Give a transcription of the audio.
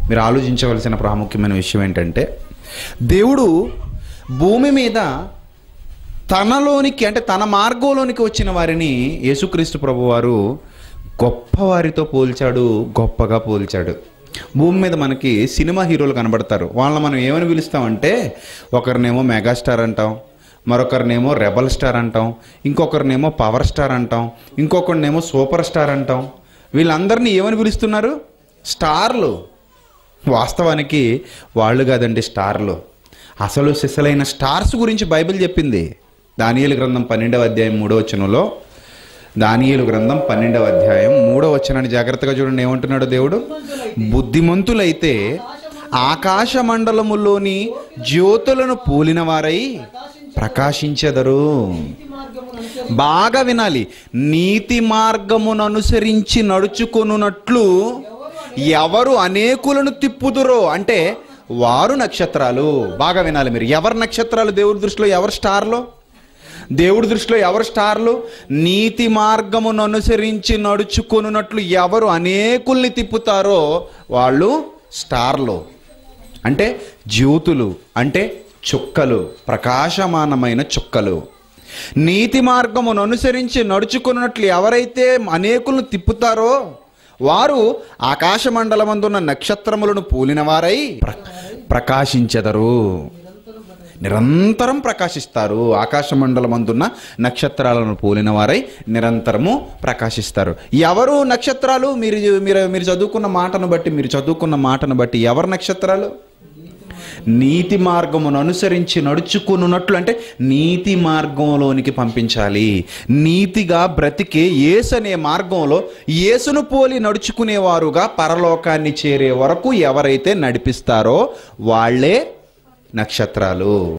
మీరు ఆలోచించవలసిన ప్రాముఖ్యమైన విషయం ఏంటంటే, దేవుడు భూమి మీద తనలోనికి అంటే తన మార్గంలోనికి వచ్చిన వారిని యేసుక్రీస్తు ప్రభువారు గొప్పవారితో పోల్చాడు, గొప్పగా పోల్చాడు. భూమి మీద మనకి సినిమా హీరోలు కనబడతారు. వాళ్ళని మనం ఏమని పిలుస్తామంటే, ఒకరినేమో మెగాస్టార్ అంటాం, మరొకరినేమో రెబల్ స్టార్ అంటాం, ఇంకొకరినేమో పవర్ స్టార్ అంటాం, ఇంకొకరినేమో సూపర్ స్టార్ అంటాం. వీళ్ళందరినీ ఏమని పిలుస్తున్నారు? స్టార్లు. వాస్తవానికి వాళ్ళు కాదండి స్టార్లు. అసలు సిసలైన స్టార్స్ గురించి బైబిల్ చెప్పింది. దానియేలు గ్రంథం 12వ అధ్యాయం 3వ వచనంలో, దానియేలు గ్రంథం 12వ అధ్యాయం 3వ వచనాన్ని జాగ్రత్తగా చూడండి. ఏమంటున్నాడు దేవుడు? బుద్ధిమంతులైతే ఆకాశ మండలములోని జ్యోతులను పోలిన వారై ప్రకాశించెదరు. బాగా వినాలి. నీతి మార్గమును అనుసరించి నడుచుకొనున్నట్లు ఎవరు అనేకులను తిప్పుదురో, అంటే వారు నక్షత్రాలు. బాగా వినాలి మీరు. ఎవరు నక్షత్రాలు దేవుడి దృష్టిలో? ఎవరు స్టార్లు దేవుడి దృష్టిలో? ఎవరు స్టార్లు? నీతి మార్గమును అనుసరించి నడుచుకొనున్నట్లు ఎవరు అనేకుల్ని తిప్పుతారో వాళ్ళు స్టార్లు. అంటే జ్యోతులు, అంటే చుక్కలు, ప్రకాశమానమైన చుక్కలు. నీతి మార్గమును అనుసరించి నడుచుకున్నట్లు ఎవరైతే అనేకులను తిప్పుతారో వారు ఆకాశ మండలమందున్న నక్షత్రములను పోలిన వారై ప్రకాశించెదరు. నిరంతరం ప్రకాశిస్తారు. ఆకాశ మండలమందున్న నక్షత్రాలను పోలిన వారై నిరంతరము ప్రకాశిస్తారు. ఎవరు నక్షత్రాలు? మీరు చదువుకున్న మాటను బట్టి ఎవరు నక్షత్రాలు? నీతి మార్గమును అనుసరించి నడుచుకున్నట్లు, అంటే నీతి మార్గంలోనికి పంపించాలి. నీతిగా బ్రతికే యేసు అనే మార్గంలో యేసును పోలి నడుచుకునేవారుగా పరలోకాన్ని చేరే వరకు ఎవరైతే నడిపిస్తారో వాళ్ళే నక్షత్రాలు.